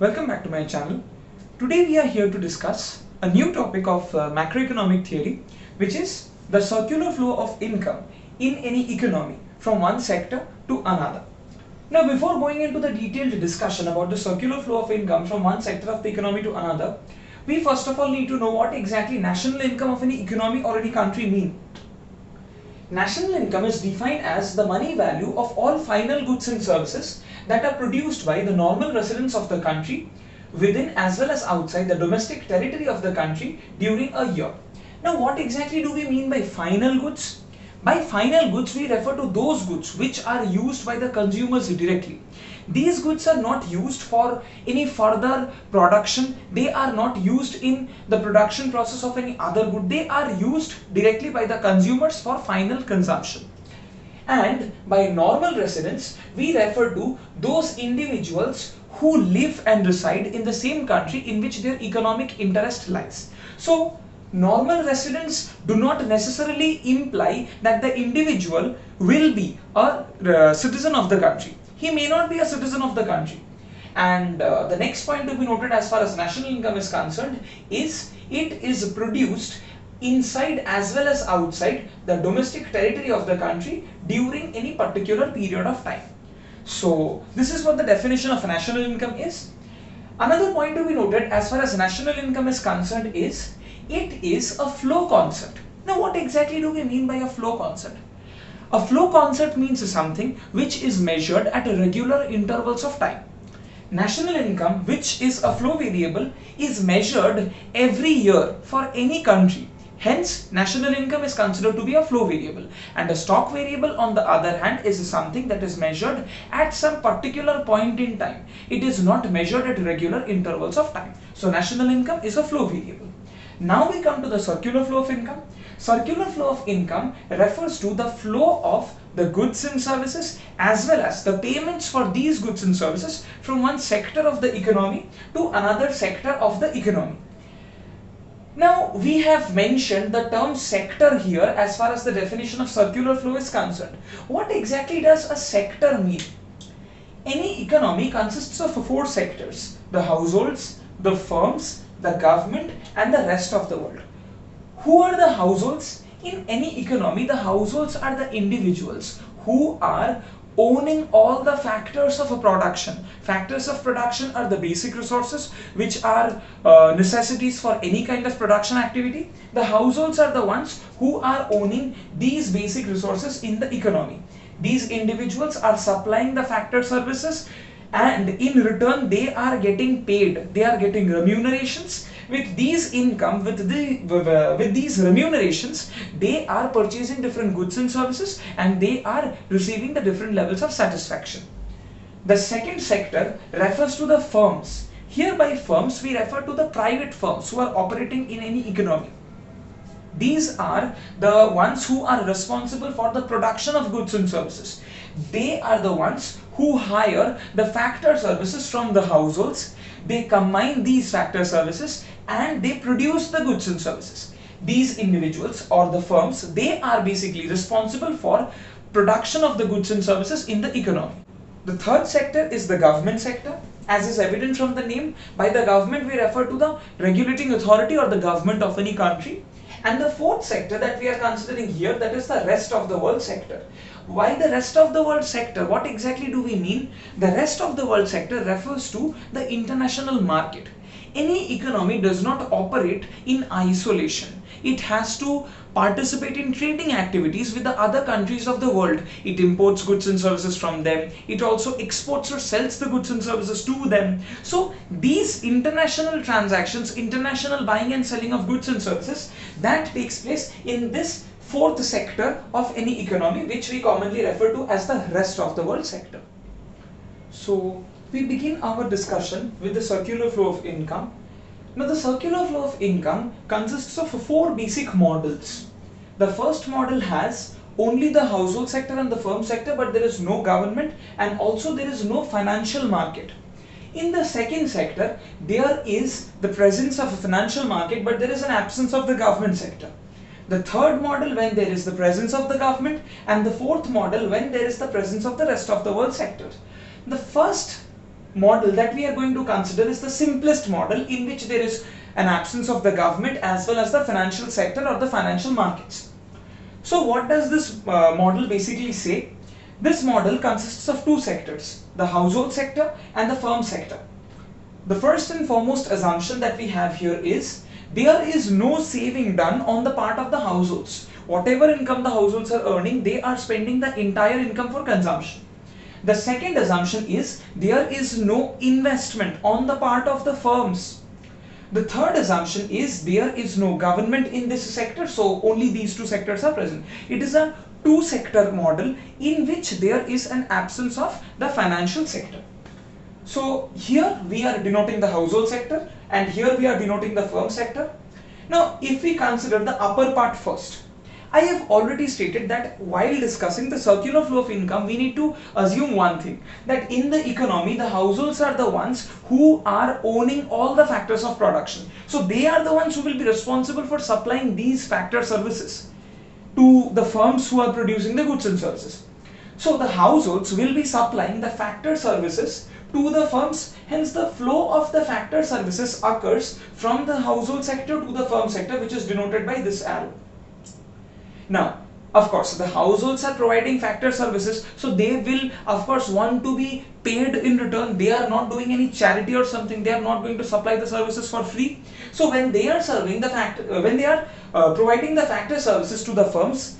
Welcome back to my channel. Today we are here to discuss a new topic of macroeconomic theory, which is the circular flow of income in any economy from one sector to another. Now, before going into the detailed discussion about the circular flow of income from one sector of the economy to another, we first of all need to know what exactly national income of any economy or any country mean. National income is defined as the money value of all final goods and services that are produced by the normal residents of the country within as well as outside the domestic territory of the country during a year. Now, what exactly do we mean by final goods? By final goods, we refer to those goods which are used by the consumers directly. These goods are not used for any further production. They are not used in the production process of any other good. They are used directly by the consumers for final consumption. And by normal residents, we refer to those individuals who live and reside in the same country in which their economic interest lies. So, normal residents do not necessarily imply that the individual will be a citizen of the country. He may not be a citizen of the country. And the next point to be noted as far as national income is concerned is it is produced inside as well as outside the domestic territory of the country during any particular period of time. So this is what the definition of national income is. Another point to be noted as far as national income is concerned is it is a flow concept. Now, what exactly do we mean by a flow concept? A flow concept means something which is measured at regular intervals of time. National income, which is a flow variable, is measured every year for any country. Hence, national income is considered to be a flow variable, and a stock variable on the other hand is something that is measured at some particular point in time. It is not measured at regular intervals of time. So, national income is a flow variable. Now we come to the circular flow of income. Circular flow of income refers to the flow of the goods and services as well as the payments for these goods and services from one sector of the economy to another sector of the economy. Now, we have mentioned the term sector here as far as the definition of circular flow is concerned. What exactly does a sector mean? Any economy consists of four sectors: the households, the firms, the government, and the rest of the world. Who are the households? In any economy, the households are the individuals who are owning all the factors of a production. Factors of production are the basic resources which are necessities for any kind of production activity. The households are the ones who are owning these basic resources in the economy. These individuals are supplying the factor services, and in return they are getting paid. They are getting remunerations. With these income, with these remunerations, they are purchasing different goods and services, and they are receiving the different levels of satisfaction. The second sector refers to the firms. Here by firms we refer to the private firms who are operating in any economy. These are the ones who are responsible for the production of goods and services. They are the ones who hire the factor services from the households. They combine these factor services and they produce the goods and services. These individuals or the firms, they are basically responsible for production of the goods and services in the economy. The third sector is the government sector. As is evident from the name, by the government we refer to the regulating authority or the government of any country. And the fourth sector that we are considering here, that is the rest of the world sector. Why the rest of the world sector? What exactly do we mean? The rest of the world sector refers to the international market. Any economy does not operate in isolation. It has to participate in trading activities with the other countries of the world. It imports goods and services from them. It also exports or sells the goods and services to them. So these international transactions, international buying and selling of goods and services, that takes place in this fourth sector of any economy, which we commonly refer to as the rest of the world sector. So we begin our discussion with the circular flow of income. Now, the circular flow of income consists of four basic models. The first model has only the household sector and the firm sector, but there is no government, and also there is no financial market. In the second sector, there is the presence of a financial market, but there is an absence of the government sector. The third model, when there is the presence of the government, and the fourth model when there is the presence of the rest of the world sector. The first model that we are going to consider is the simplest model, in which there is an absence of the government as well as the financial sector or the financial markets. So what does this model basically say? This model consists of two sectors, the household sector and the firm sector. The first and foremost assumption that we have here is there is no saving done on the part of the households. Whatever income the households are earning, they are spending the entire income for consumption. The second assumption is there is no investment on the part of the firms. The third assumption is there is no government in this sector, so only these two sectors are present. It is a two-sector model in which there is an absence of the financial sector. So here we are denoting the household sector and here we are denoting the firm sector. Now if we consider the upper part first, I have already stated that while discussing the circular flow of income, we need to assume one thing, that in the economy, the households are the ones who are owning all the factors of production. So they are the ones who will be responsible for supplying these factor services to the firms who are producing the goods and services. So the households will be supplying the factor services to the firms, hence the flow of the factor services occurs from the household sector to the firm sector, which is denoted by this arrow. Now, of course, the households are providing factor services, so they will of course want to be paid in return. They are not doing any charity or something. They are not going to supply the services for free. So when they are serving the providing the factor services to the firms,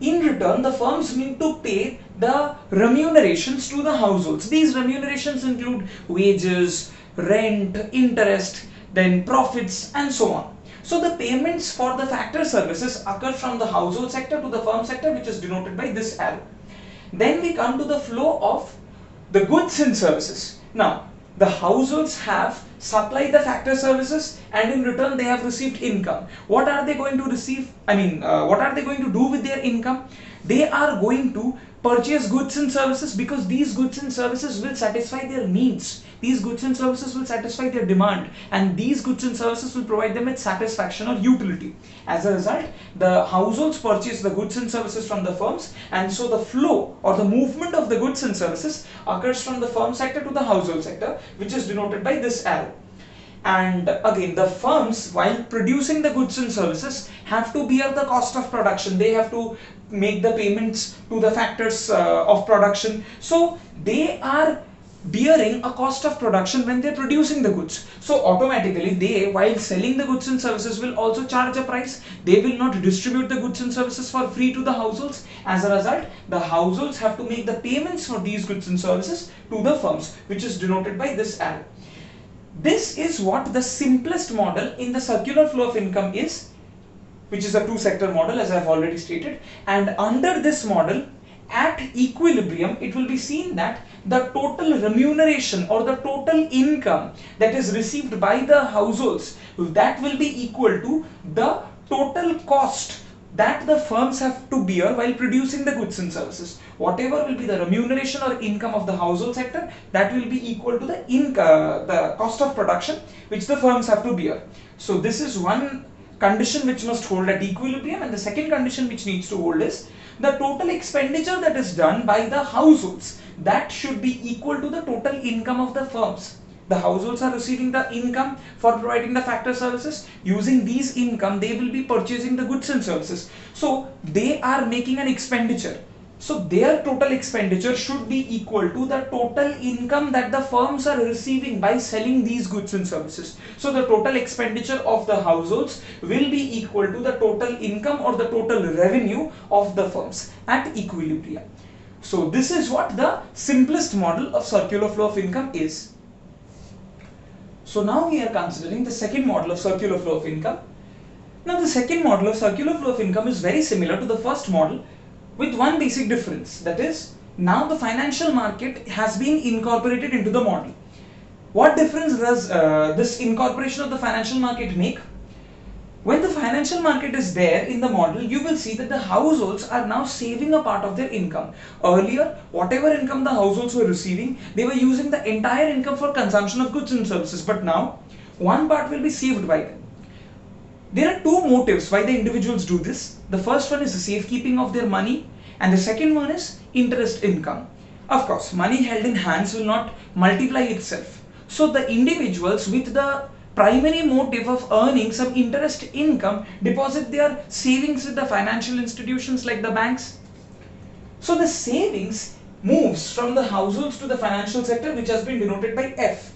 in return the firms need to pay the remunerations to the households. These remunerations include wages, rent, interest, then profits, and so on. So the payments for the factor services occur from the household sector to the firm sector, which is denoted by this arrow. Then we come to the flow of the goods and services. Now, the households have supplied the factor services and in return they have received income. What are they going to receive? What are they going to do with their income? They are going to purchase goods and services, because these goods and services will satisfy their needs. These goods and services will satisfy their demand, and these goods and services will provide them with satisfaction or utility. As a result, the households purchase the goods and services from the firms, and so the flow or the movement of the goods and services occurs from the firm sector to the household sector, which is denoted by this arrow. And again, the firms, while producing the goods and services, have to bear the cost of production. They have to make the payments to the factors of production. So they are bearing a cost of production when they're producing the goods. So automatically they, while selling the goods and services, will also charge a price. They will not distribute the goods and services for free to the households. As a result, the households have to make the payments for these goods and services to the firms, which is denoted by this arrow. This is what the simplest model in the circular flow of income is, which is a two-sector model, as I have already stated. And under this model, at equilibrium, it will be seen that the total remuneration or the total income that is received by the households, that will be equal to the total cost that the firms have to bear while producing the goods and services. Whatever will be the remuneration or income of the household sector, that will be equal to the cost of production which the firms have to bear. So this is one condition which must hold at equilibrium, and the second condition which needs to hold is the total expenditure that is done by the households, that should be equal to the total income of the firms. The households are receiving the income for providing the factor services. Using these income, they will be purchasing the goods and services. So they are making an expenditure. So their total expenditure should be equal to the total income that the firms are receiving by selling these goods and services. So the total expenditure of the households will be equal to the total income or the total revenue of the firms at equilibrium. So this is what the simplest model of circular flow of income is. So now we are considering the second model of circular flow of income. Now the second model of circular flow of income is very similar to the first model, with one basic difference, that is, now the financial market has been incorporated into the model. What difference does this incorporation of the financial market make? When the financial market is there in the model, you will see that the households are now saving a part of their income. Earlier, whatever income the households were receiving, they were using the entire income for consumption of goods and services, but now one part will be saved by them. There are two motives why the individuals do this. The first one is the safekeeping of their money, and the second one is interest income. Of course, money held in hands will not multiply itself. So the individuals with the primary motive of earning some interest income deposit their savings with the financial institutions like the banks. So the savings moves from the households to the financial sector, which has been denoted by F.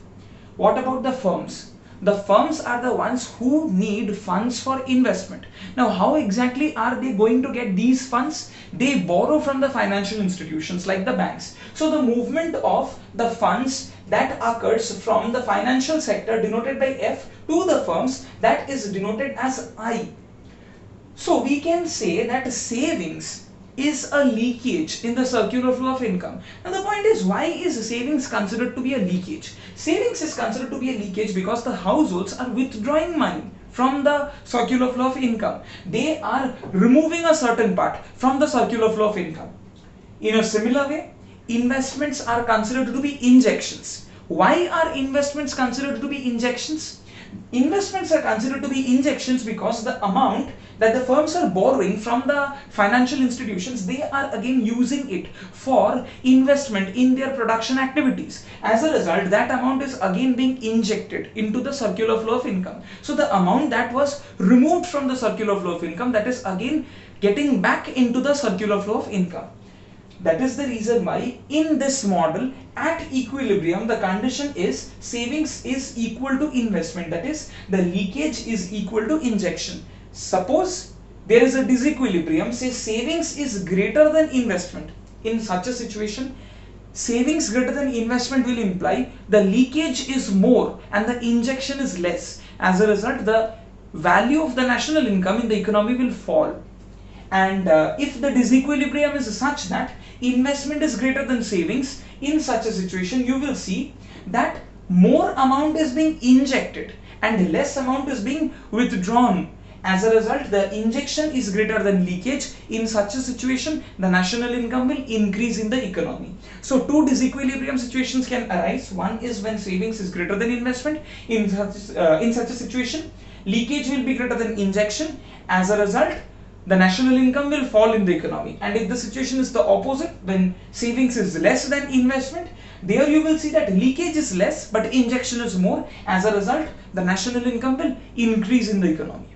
What about the firms? The firms are the ones who need funds for investment. Now, how exactly are they going to get these funds? They borrow from the financial institutions like the banks. So the movement of the funds that occurs from the financial sector denoted by F to the firms, that is denoted as I. So we can say that savings is a leakage in the circular flow of income. Now the point is, why is savings considered to be a leakage? Savings is considered to be a leakage because the households are withdrawing money from the circular flow of income. They are removing a certain part from the circular flow of income. In a similar way, investments are considered to be injections. Why are investments considered to be injections? Investments are considered to be injections because the amount that the firms are borrowing from the financial institutions, they are again using it for investment in their production activities. As a result, that amount is again being injected into the circular flow of income. So the amount that was removed from the circular flow of income, that is again getting back into the circular flow of income. That is the reason why in this model at equilibrium the condition is savings is equal to investment, that is the leakage is equal to injection. Suppose there is a disequilibrium, say savings is greater than investment. In such a situation, savings greater than investment will imply the leakage is more and the injection is less. As a result, the value of the national income in the economy will fall. And if the disequilibrium is such that investment is greater than savings, in such a situation you will see that more amount is being injected and less amount is being withdrawn. As a result, the injection is greater than leakage. In such a situation, the national income will increase in the economy. So two disequilibrium situations can arise. One is when savings is greater than investment. In such a situation, leakage will be greater than injection. As a result, the national income will fall in the economy. And if the situation is the opposite, when savings is less than investment, there you will see that leakage is less but injection is more. As a result, the national income will increase in the economy.